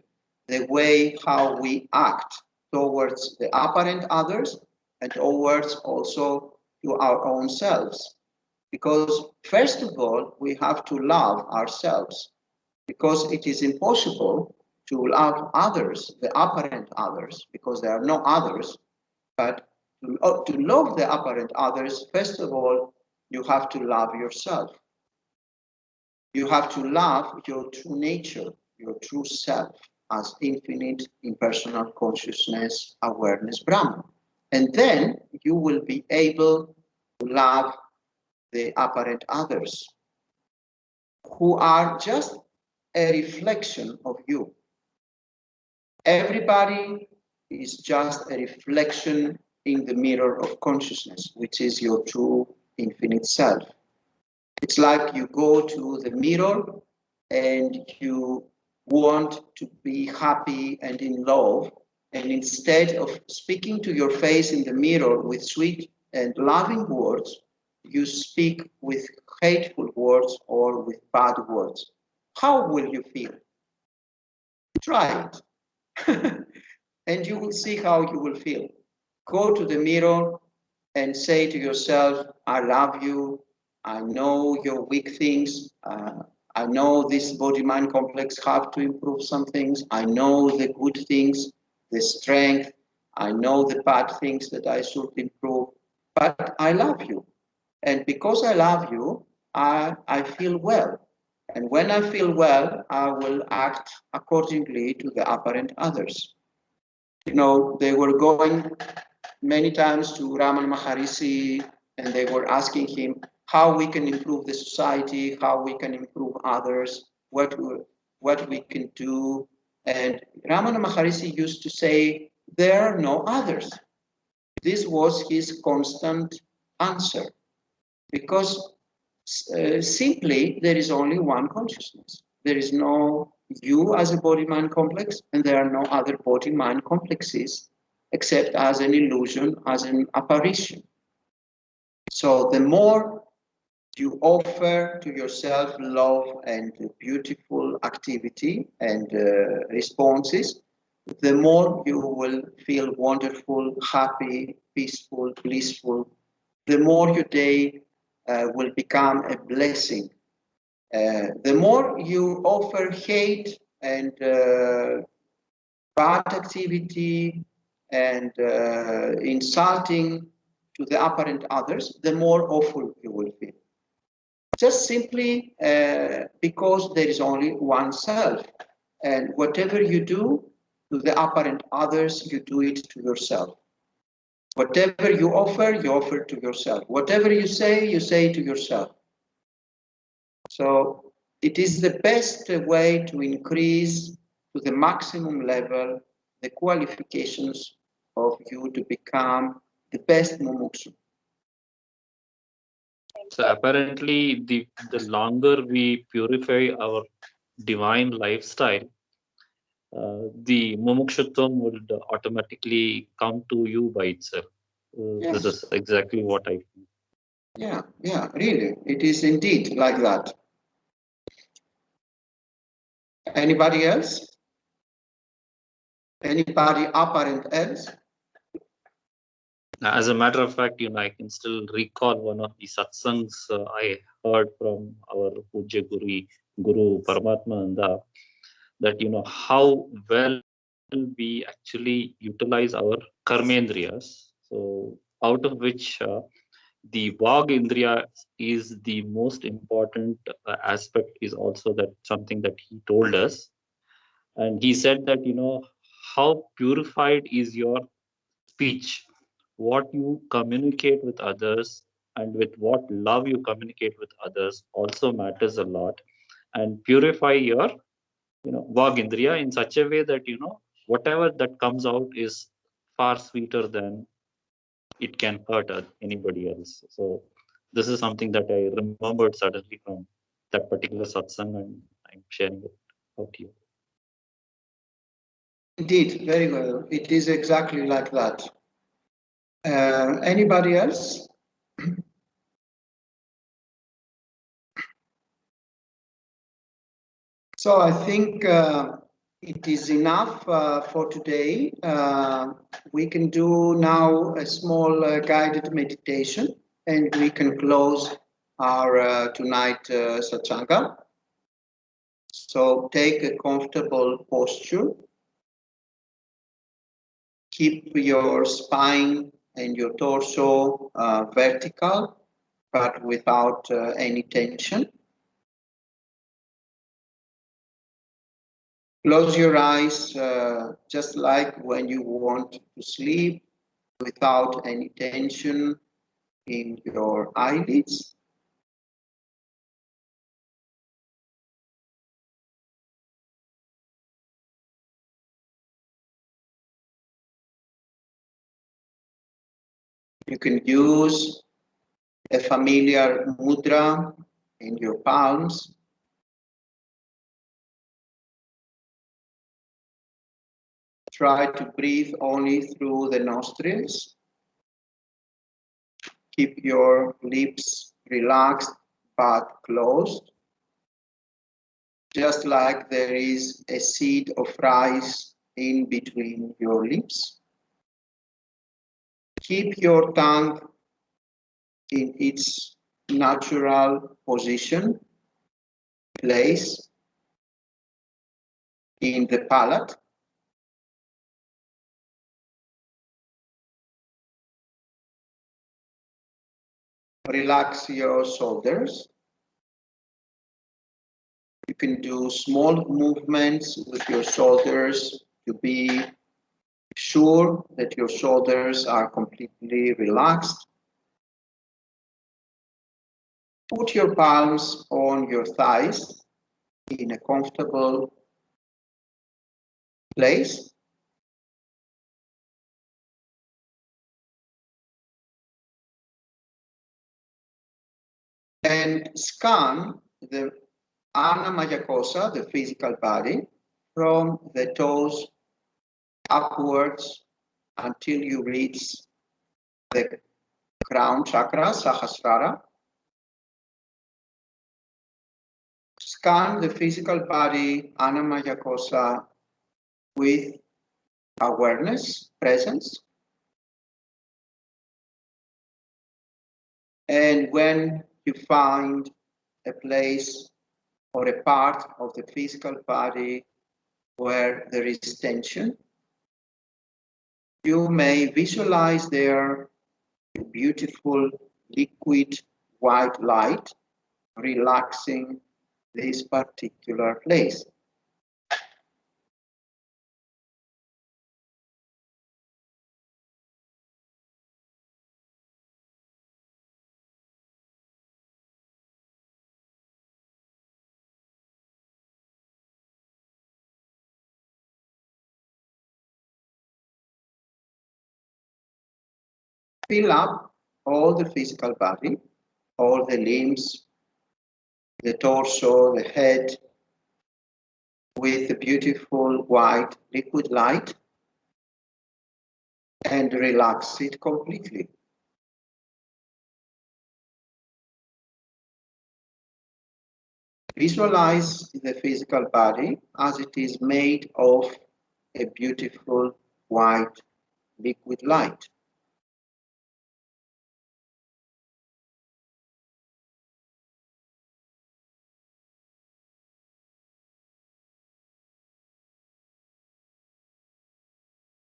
the way how we act towards the apparent others and towards also to our own selves. Because first of all, we have to love ourselves, because it is impossible to love others, the apparent others, because there are no others. But to love the apparent others, first of all, you have to love yourself. You have to love your true nature, your true self, as infinite impersonal consciousness, awareness, Brahman. And then you will be able to love the apparent others, who are just a reflection of you. Everybody is just a reflection in the mirror of consciousness, which is your true infinite self. It's like you go to the mirror and you want to be happy and in love, and instead of speaking to your face in the mirror with sweet and loving words, you speak with hateful words or with bad words. How will you feel? Try it. And you will see how you will feel. Go to the mirror and say to yourself, I love you. I know your weak things. I know this body-mind complex have to improve some things. I know the good things, the strength. I know the bad things that I should improve. But I love you. And because I love you, I feel well. And when I feel well, I will act accordingly to the apparent others. You know, they were going many times to Ramana Maharishi and they were asking him how we can improve the society, how we can improve others, what we can do. And Ramana Maharishi used to say, there are no others. This was his constant answer because simply there is only one consciousness. There is no you as a body-mind complex, and there are no other body-mind complexes except as an illusion, as an apparition. So the more you offer to yourself love and beautiful activity and responses, the more you will feel wonderful, happy, peaceful, blissful. The more your day will become a blessing. The more you offer hate and bad activity and insulting to the apparent others, the more awful you will feel. Just simply because there is only one self. And whatever you do to the apparent others, you do it to yourself. Whatever you offer to yourself. Whatever you say to yourself. So it is the best way to increase to the maximum level the qualifications of you to become the best mumukshu. So apparently, the longer we purify our divine lifestyle, the mumukshutvam would automatically come to you by itself. Yes. This is exactly what I feel. Yeah, really. It is indeed like that. Anybody else? Anybody apparent else? As a matter of fact, I can still recall one of the satsangs I heard from our Pujya Guru Paramatmananda, that how well we actually utilize our karmendriyas. So out of which the Vag Indriya is the most important aspect, is also that something that he told us. And he said that, how purified is your speech, what you communicate with others, and with what love you communicate with others also matters a lot. And purify your, Vag Indriya in such a way that, whatever that comes out is far sweeter than it can hurt anybody else. So this is something that I remembered suddenly from that particular satsang, and I'm sharing it out to you. Indeed, very well. It is exactly like that. Anybody else? So I think it is enough for today. We can do now a small guided meditation, and we can close our tonight satsanga. So take a comfortable posture. Keep your spine and your torso vertical, but without any tension. Close your eyes just like when you want to sleep, without any tension in your eyelids. You can use a familiar mudra in your palms. Try to breathe only through the nostrils. Keep your lips relaxed but closed, just like there is a seed of rice in between your lips. Keep your tongue in its natural position, place in the palate. Relax your shoulders. You can do small movements with your shoulders to be sure that your shoulders are completely relaxed. Put your palms on your thighs in a comfortable place. And scan the Annamaya Kosa, the physical body, from the toes upwards until you reach the crown chakra, Sahasrara. Scan the physical body, Annamaya Kosa, with awareness, presence. And when you find a place or a part of the physical body where there is tension, you may visualize there a beautiful liquid white light relaxing this particular place. Fill up all the physical body, all the limbs, the torso, the head, with the beautiful white liquid light and relax it completely. Visualize the physical body as it is made of a beautiful white liquid light.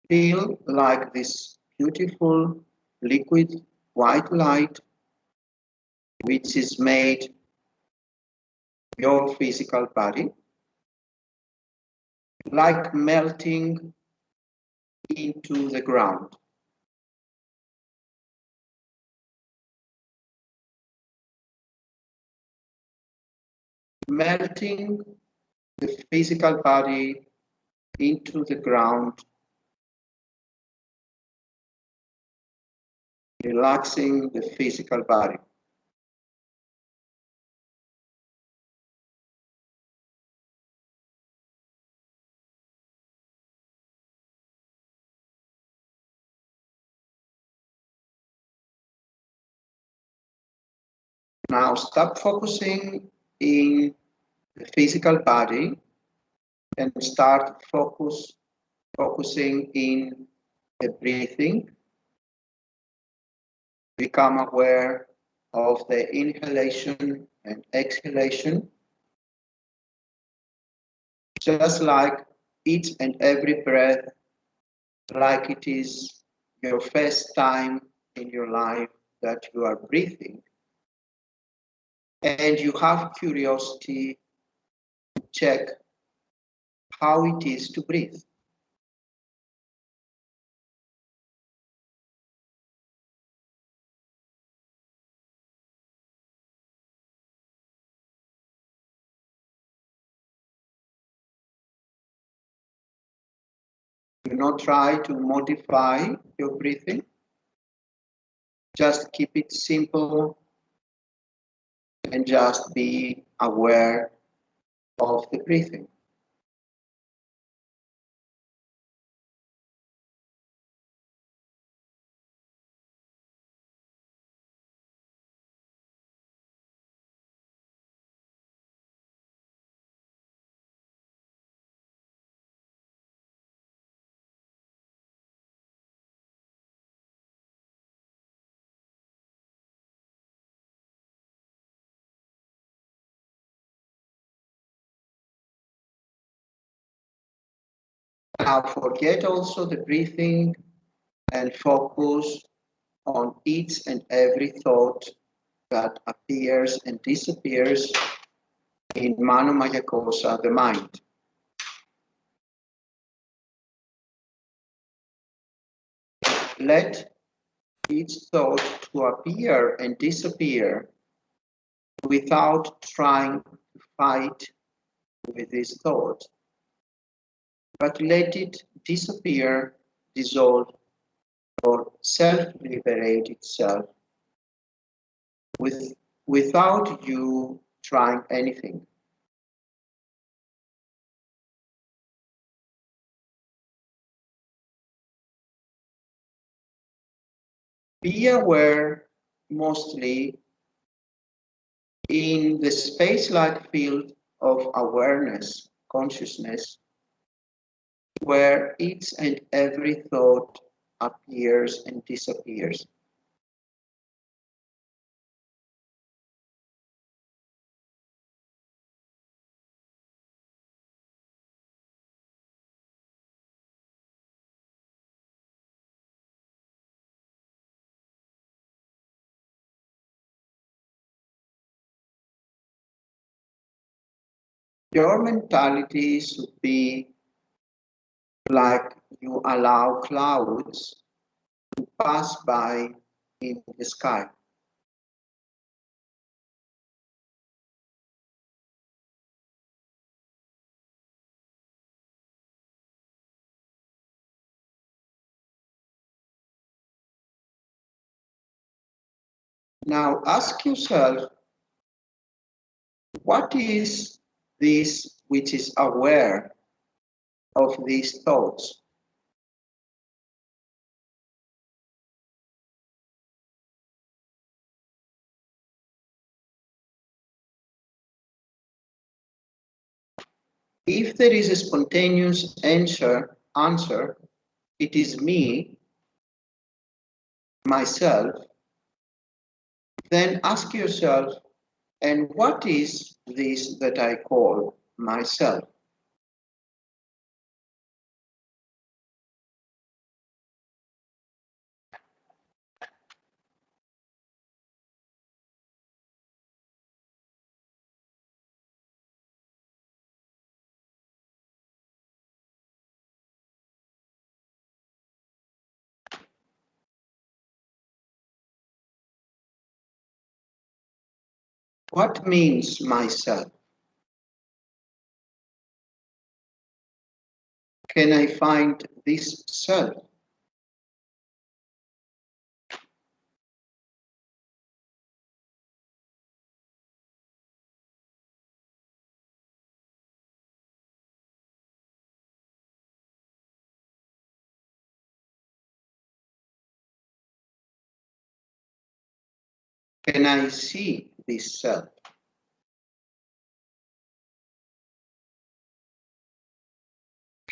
Feel like this beautiful liquid white light, which is made your physical body, like melting into the ground. Melting the physical body into the ground, relaxing the physical body. Now stop focusing in the physical body and start focusing in the breathing. Become aware of the inhalation and exhalation, just like each and every breath, like it is your first time in your life that you are breathing. And you have curiosity to check how it is to breathe. Do not try to modify your breathing. Just keep it simple and just be aware of the breathing. Now forget also the breathing and focus on each and every thought that appears and disappears in Manomaya Kosa, the mind. Let each thought to appear and disappear without trying to fight with this thought, but let it disappear, dissolve, or self-liberate itself without you trying anything. Be aware mostly in the space-like field of awareness, consciousness, where each and every thought appears and disappears. Your mentality should be like you allow clouds to pass by in the sky. Now ask yourself, what is this which is aware of these thoughts? If there is a spontaneous answer, it is me, myself, then ask yourself, and what is this that I call myself? What means myself? Can I find this self? Can I see this self?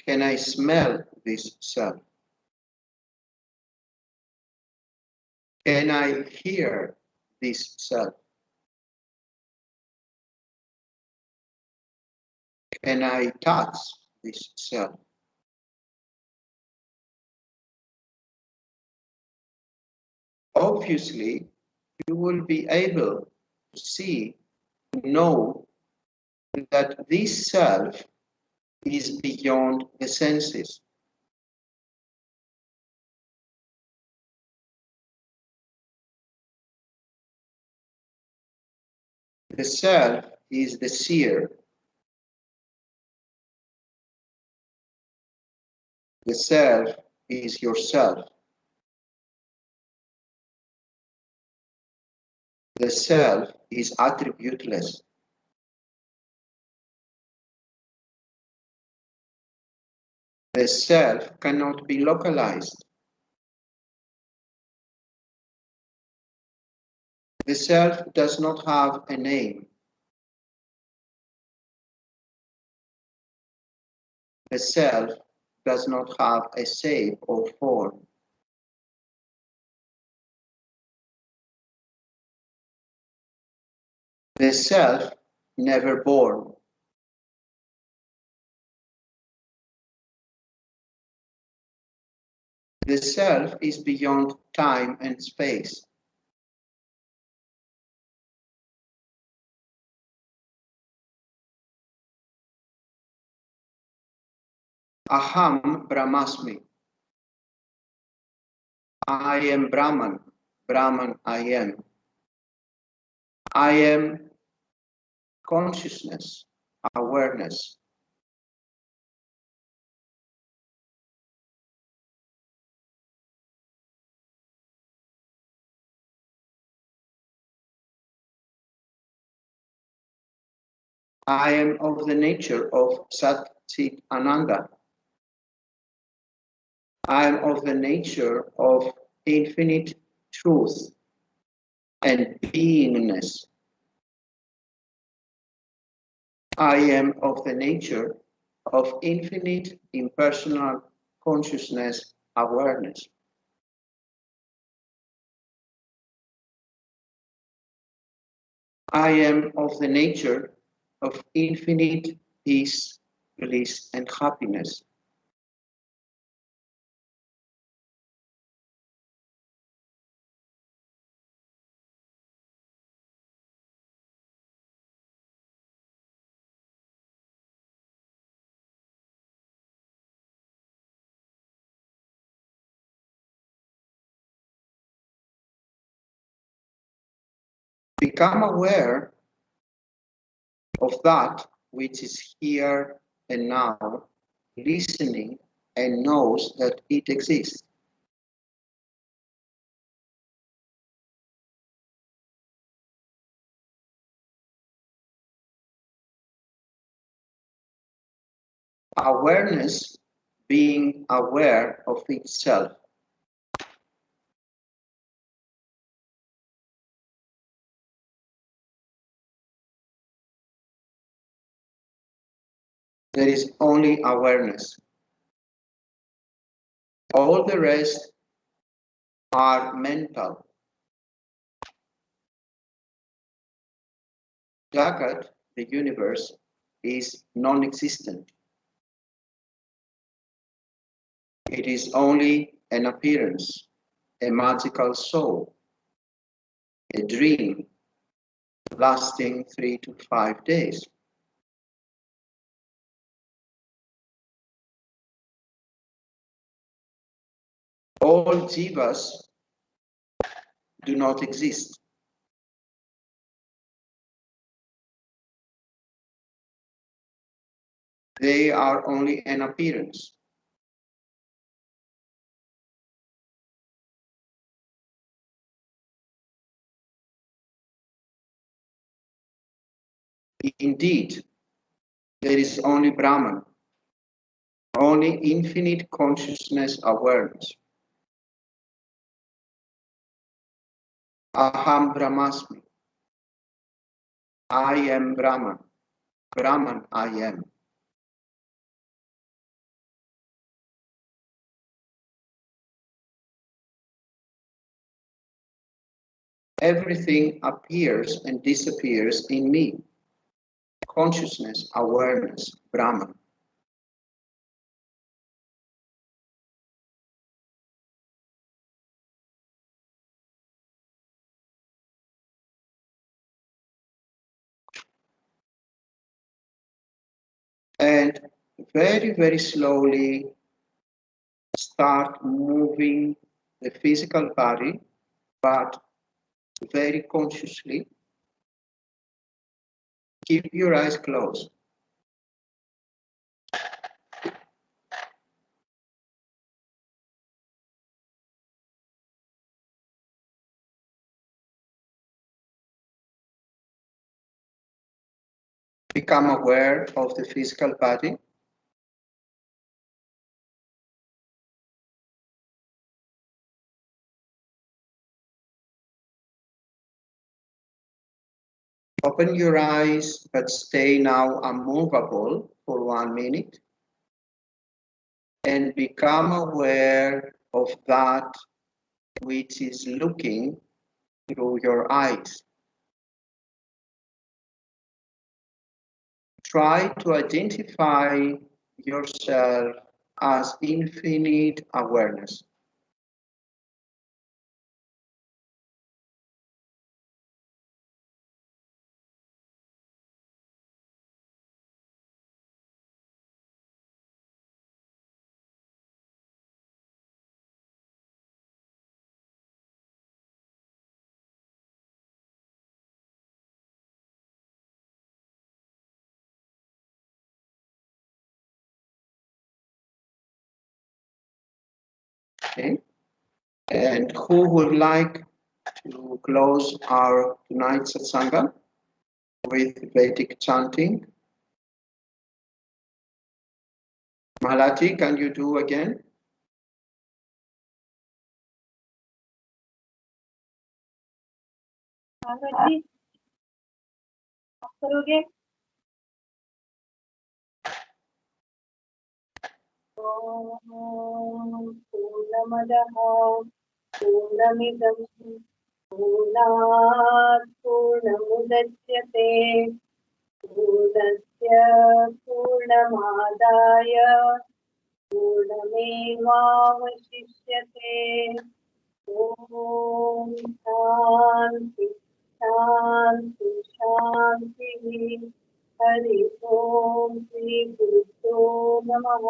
Can I smell this self? Can I hear this self? Can I touch this self? Obviously, you will be able to see, to know that this self is beyond the senses. The self is the seer. The self is yourself. The self is attributeless. The self cannot be localized. The self does not have a name. The self does not have a shape or form. The self never born. The self is beyond time and space. Aham Brahmasmi. I am Brahman. Brahman I am. I am consciousness, awareness. I am of the nature of Satchitananda. I am of the nature of infinite truth and beingness. I am of the nature of infinite impersonal consciousness awareness. I am of the nature of infinite peace, bliss, and happiness. Become aware of that which is here and now, listening and knows that it exists. Awareness being aware of itself. There is only awareness. All the rest are mental. Jagat, the universe, is non-existent. It is only an appearance, a magical show, a dream lasting 3 to 5 days. All jivas do not exist. They are only an appearance. Indeed, there is only Brahman, only infinite consciousness awareness. Aham Brahmasmi. I am Brahman. Brahman I am. Everything appears and disappears in me. Consciousness, awareness, Brahman. And very, very slowly start moving the physical body, but very consciously. Keep your eyes closed. become aware of the physical body. Open your eyes, but stay now unmovable for 1 minute and become aware of that which is looking through your eyes. Try to identify yourself as infinite awareness. Okay? And who would like to close our tonight's Satsanga with Vedic chanting? Malaji, can you do again? Bhagavad आप करोगे? ॐ पूर्णमदः पूर्णमिदं पूर्णात् पूर्णमुदच्यते पूर्णस्य पूर्णमादाय पूर्णमेवावशिष्यते ॐ शान्ति शान्ति शान्तिः हरि ओम श्री गुरुभ्यो नमः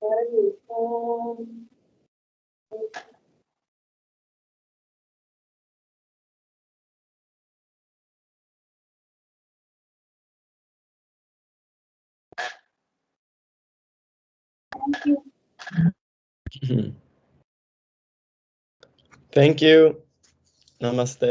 Hari Om thank you Thank you. Namaste.